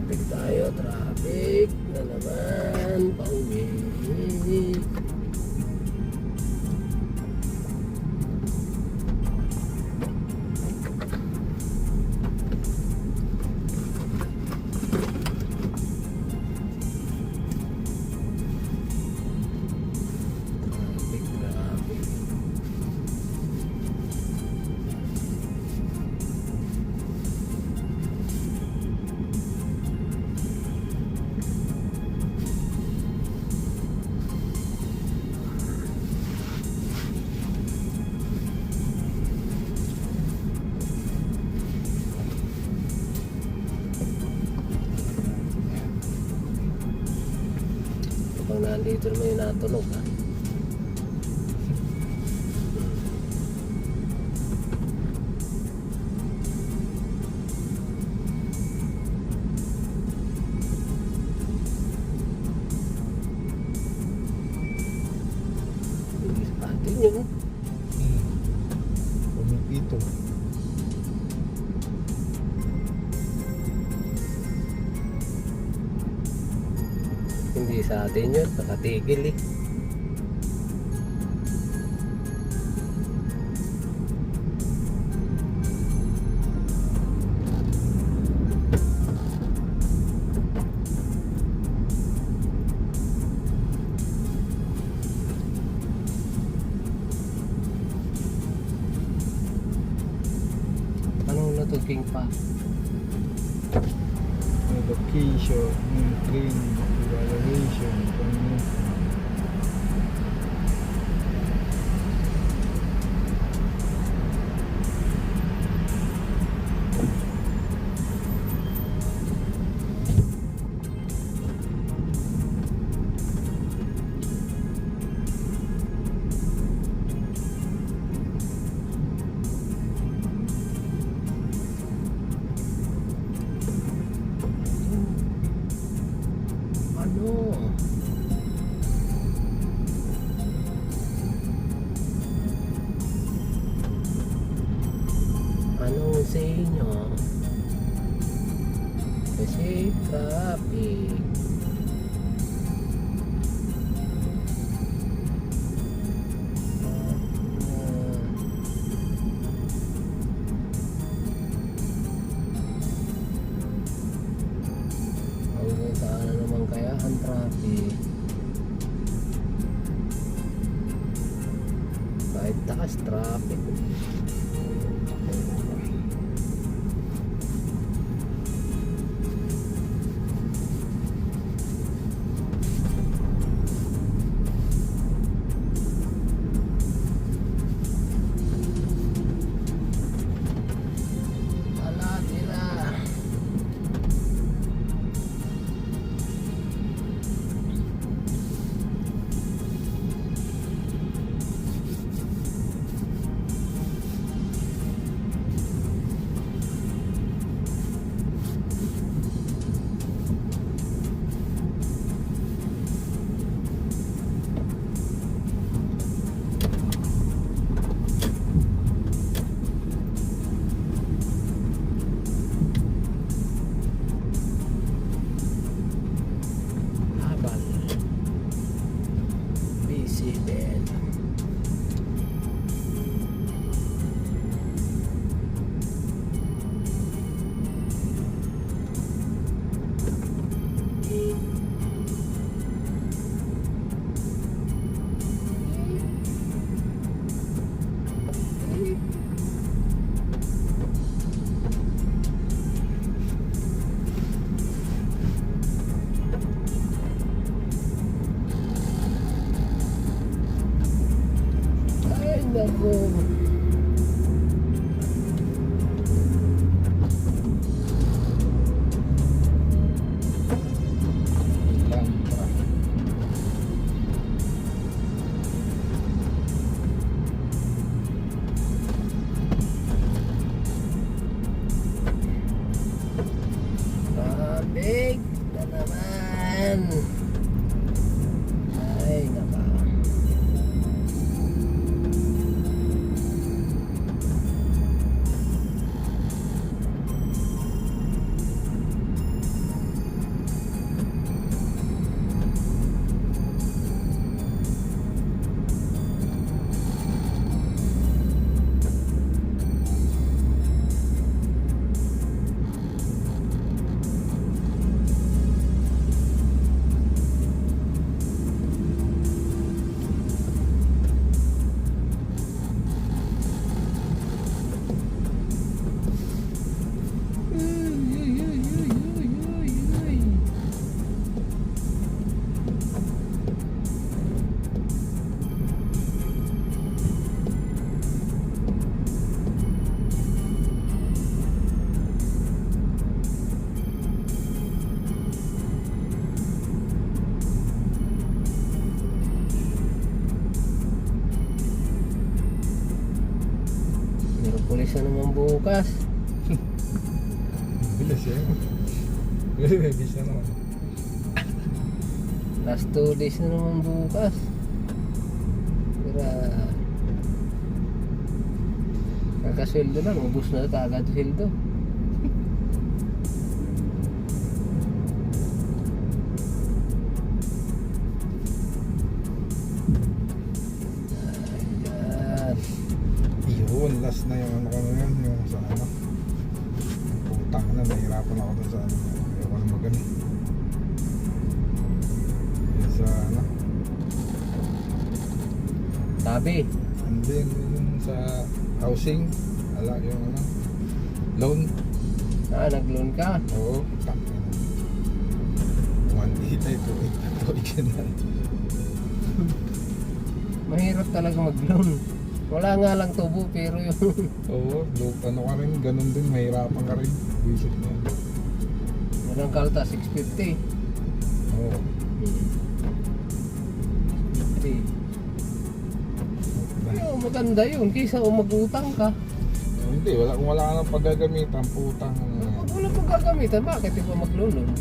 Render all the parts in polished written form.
Traffic tayo, traffic na naman. Pauwi. Pag nandito naman yung natunog ha. Bilis pa din yun. Pumipito. Hindi sa atin yun, nakatigil eh. Anong natuging pa? Location, train, evaluation, Anong sa inyo? Kasi traffic. Hanggang saan na naman kaya ang traffic? Kahit taas traffic. Naku. Traffic na naman. Ay, naka. days na naman bukas. Bilis yan. Bilis na naman. Last 2 days na naman bukas. Kaya kakasweldo lang, ubus na kagad sweldo. Ayan. Yun, last na yung ano ko na yun, yung sa ano. Putang na, nahirapan ako dun sa ano. Ayaw ko na magano. Yung sa ano. Sabi, And then yung sa housing, ala yung ano. Loan. nag-loan ka. Oo, tak. 1.8 ay 2.8 na. Mahirap talaga mag-loan. Wala nga lang tubo pero yung Oo, ano ka rin, ganun din, mahirapan ka rin. Visit mo. walang kalta 650. Oo. 50. Ayun, maganda yun kaysa mag-utang ka. Hindi, wala ka nang paggagamitan, putang. Pag wala pang gagamitan, bakit di pa mag-loan? Loan.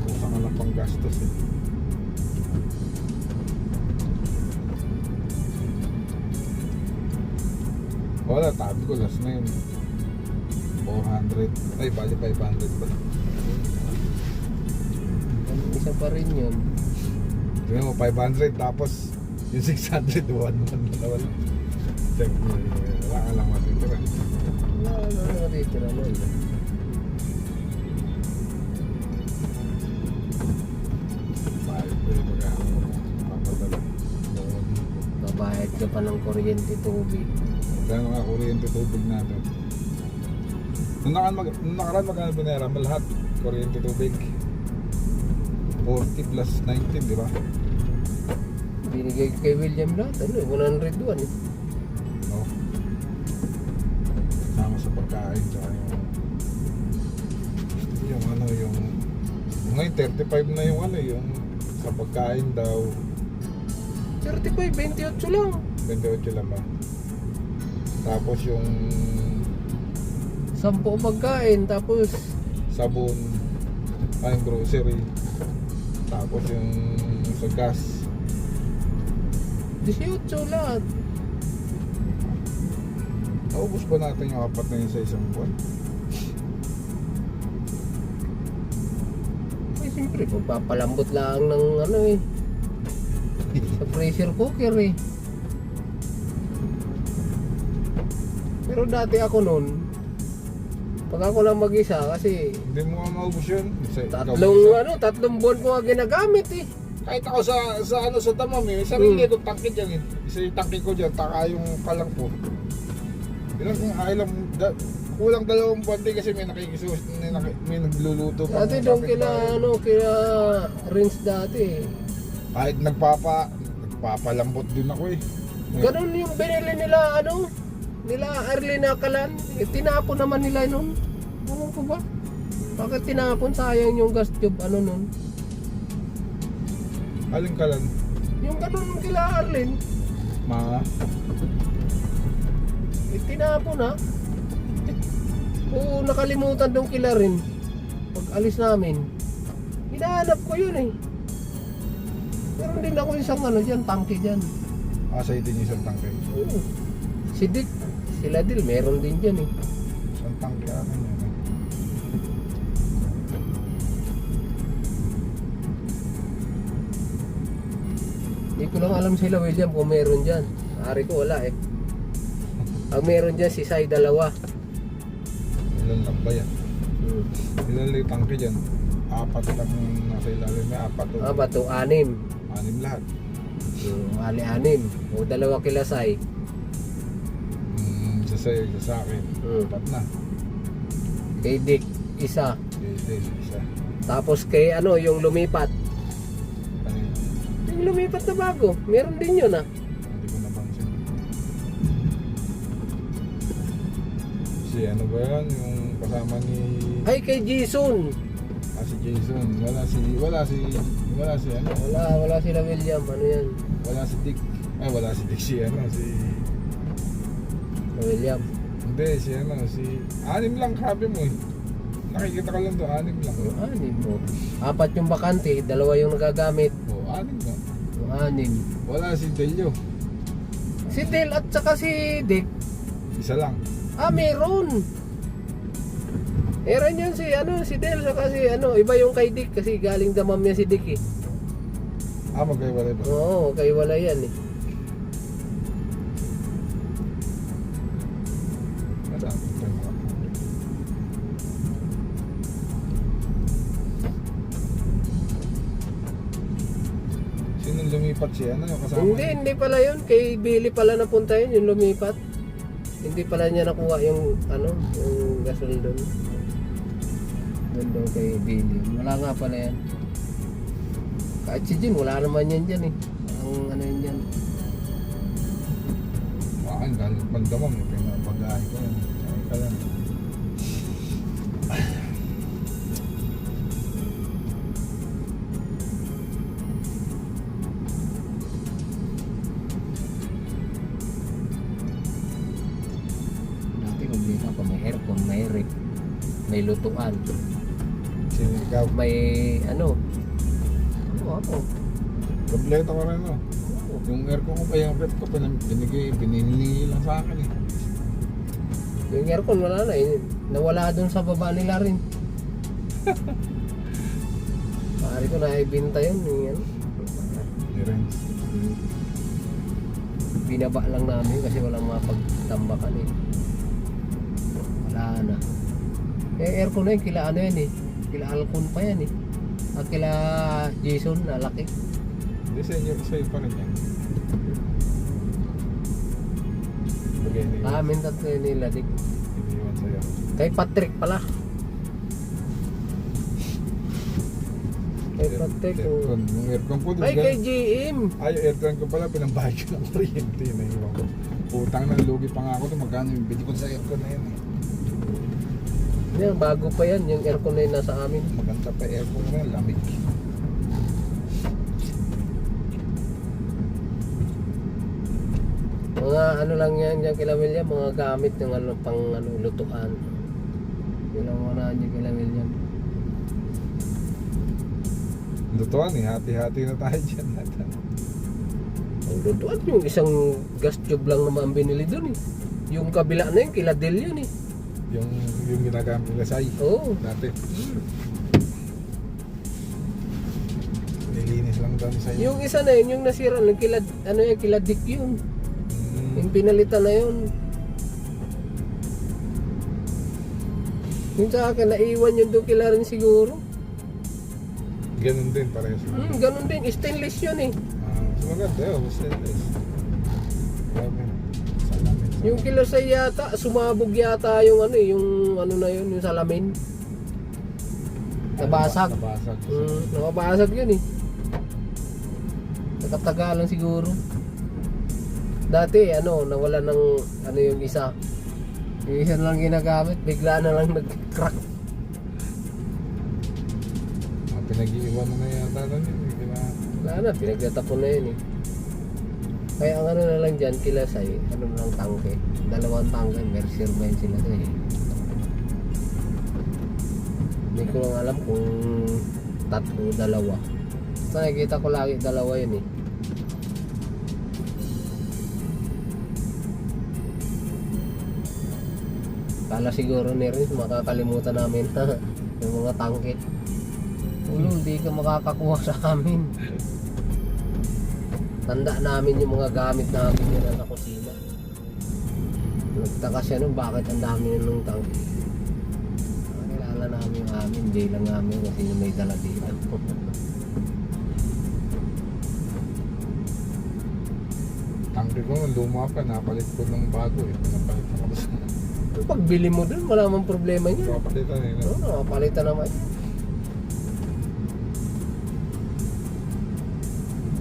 Puta ka na pang gastos eh. Wala, tabi ko last na yun. 400. Ay, bali 500 ba? Isa pa rin yun. Tingnan mo, 500 tapos yung 600, 1 na wala. Check mo, wala ka lang matitira. Wala na natitira nun. Bakit ko yung mag-ano, papadala. Babayad ka pa ng kuryente tubig. Kaya nga kuryente tubig natin. Nung nakaraan magkano binayaran mo lahat? Kuryente tubig 40 plus 19, di ba? Binigay ko kay William lahat. Ano eh, 101 eh. Oo. Sama sa pagkain tsaka yung ano yung ngayon 35 na yung ano yung sa pagkain daw 35, 28 lang. 28 lang ba? Tapos yung 10 pagkain, tapos sabon, ay grocery, tapos yung sa gas 18 lahat. naubos ba natin yung apat na yun sa isang buwan? Eh, siyempre, pagpapalambot lang ng ano eh. Sa pressure cooker eh. Pero dati ako nun, pag ako lang mag-isa kasi Hindi mo nga maubos yun. Ikaw mag-isa. tatlong buwan ko nga ginagamit eh. Kahit ako sa damam eh, sarili kong tangke dyan eh. Isa yung tangke ko dyan, taka yung kalang po. Kulang 2 buwan din kasi may nakikisus, may nagluluto pa. Dati doon kila rinse dati eh. Kahit nagpapalambot din ako eh. Ganun yung binili nila nila Arlene Akalan, eh, tinapon naman nila nun. Ewan ko ba? Bakit tinapon? Sayang yung gas tube nun. Aling kalan? Yung ganun kila Arlene, Mga? eh, tinapon ha. Oo, nakalimutan doon kila rin. Pag alis namin, hinahanap ko yun eh. Meron din ako isang dyan, tangke dyan. Sa itin yung isang tangke. Oo. Si Dick, sila Dil, meron din dyan eh. Isang tangke akin yan eh. Hindi ko lang alam sila William kung meron dyan. Ari ko wala eh. Ang meron dyan si Sai 2. Ilan lang ba yan? Hmm. Ilan lang yung tangke dyan? 4 lang nasa ilalim. May 4 to. Ah, bato, 6. 6 lahat. Ali 6. O 2 kila Sai. Isa sa'yo, isa sa akin. 4 na. Kay Dick, 1. Isa. Tapos kay yung lumipat. Ano yun? Yung lumipat na bago, meron din yun ah. Hindi ko napansin. Si ano ba yan? Yung kasama ni... Ay, kay Jason. Si Jason. Wala si ano? Wala sila William. Ano yan? Wala si Dick. Ay, wala si Dick. Si ano, si... William. Hindi, si ano, si... 6 lang sabi mo eh. Nakikita ko lang doon, 6 lang. Yung 6 mo. 4 yung bakante, 2 yung nagagamit. Oo, 6 nga. Yung 6. Wala si Delio. Si Del at saka si Dick. Isa lang. Meron. Meron yun si si Del saka si iba yung kay Dick kasi galing damam niya si Dick eh. Magkaiwalay ba? Oo, kay wala yan eh. Madami ito yung mga... Sinong lumipat siya? Ano yung kasama niya? Hindi pala yun. Kay Billy pala napunta yun, yung lumipat. Hindi pala niya nakuha yung yung gasol doon. Doon daw kay Billy. Wala nga pala yan. Kahit si Jin, wala naman yan dyan eh. Ang yun dyan. Ang galit pandamang eh. Pinapag-aay ko yan. Ay ka lang. Dati kumplita pa may aircon, may rep, may lutuan, Sino ikaw? may ano. Kompleto ka rin no? Yung aircon ko pa yung rep ko binili lang sa akin eh. Yung aircon wala na eh. Nawala doon sa baba nila rin. Pari ko na ibinta yun eh. Ni Renz. Binaba lang namin kasi walang mapagtambakan eh. Wala na. Aircon na yun, kila yan eh. Kila Alcon pa yan eh. At kila Jason na laki. Hindi sa'yo pa rin yan. Bagay na yun. Amin tatlo yun nila dik. Iniwan sa'yo. Kay Patrick pala. Kay Patrick. Aircon. Yung aircon ko. Ay kay GM. Ay, yung aircon ko pala, pinambayad ko ng kuryente. Naiwan ko. Utang ng lugi pa nga ako ito. Magkano yung bili ko sa aircon na yan eh. Yan, bago pa yan. Yung aircon na yun nasa amin. Maganda pa aircon na yan. Lamig. Mga lang yan dyan kila William. Mga gamit yung pang lutuan. Yun ang mga dyan kila William. Lutuan eh. Hati-hati na tayo dyan. Ang lutuan yung isang gas tube lang naman binili dun eh. Yung kabila na yun, kila Del yun eh. yung ginagamit nila sa Oo. dati. Nilinis lang doon sa Yung isa na yun, yung nasira, yung kila, kila Dick yun. Yung pinalitan na yun. Yung sa akin, naiwan yun doon kila rin siguro. Ganun din parehas. Ganun din, stainless yun eh. Maganda yun, stainless. Grabe. Salamin. Yung kila sa yata, sumabog yata yung yung na yun, yung salamin. Nabasag. Nabasag. Nakabasag yun eh. Nakatagalan siguro. Dati nawala ng yung isa. Yung isa lang ginagamit, bigla na lang nag-crack. Pinag-iiwan mo na yata doon yun. Wala na, pinagtatapon na yun eh. Kaya ang na lang dyan, kila say, lang tangke. 2 tangke, Mercer ba yun sila eh. Hindi ko lang alam kung 3 o 2. Basta nakikita ko lagi 2 yun eh. Kala siguro ni Riz, makakalimutan namin yung mga tangke. Ulo, hindi ka makakakuha sa amin. Tanda namin yung mga gamit namin yun sa kusina. Nagtaka siya nun, bakit ang dami nun ng tangke. Kilala namin yung amin, hindi lang namin kasi yung may dala dito. Tangke ko, luma pa, napalit ko ng bago eh. Napalit ako sa... Pagbili mo dun, wala mang problema niya. Napalitan eh. Oo, nakapalitan naman.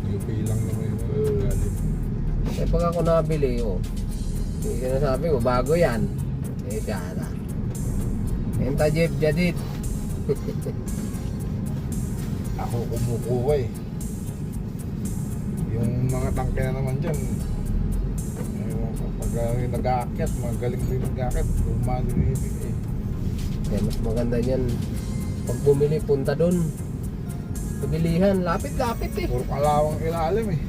UP lang naman yung galit. Eh pag ako nabili, yung sinasabi ko, bago yan. Eh siya na. Enta Jeep Jadit. Ako kumukuha eh. Yung mga tangke na naman dyan, pag nag-aakyat, magaling din nag-aakyat, luma din ibigay. Kaya mas maganda yan. Pag bumili, punta doon. Pabilihan, lapit-lapit eh. Puro kalawang ilalim eh.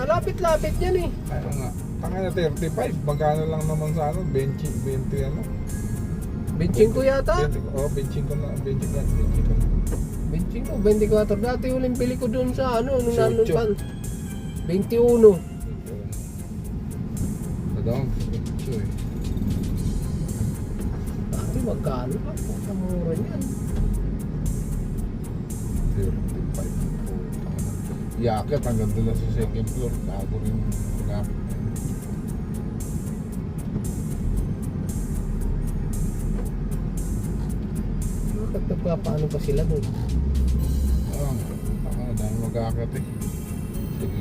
Lapit-lapit yan eh. Kaya nga, tangay na 35, magkano lang naman sa ano, 20 ano. Benching ko yata. 20, oh, benching ko na. 24. Dati uling bili ko doon sa ano, nung nanon 18. pa. 21. Nadang, 18 eh. Dati magkano pa? Sa mura niyan. 35. Yakit hanggang doon lang sa second floor. Gago rin yung gamit. Bakit nagpapaano pa sila doon? Dahil mag-aakyat eh. Sige,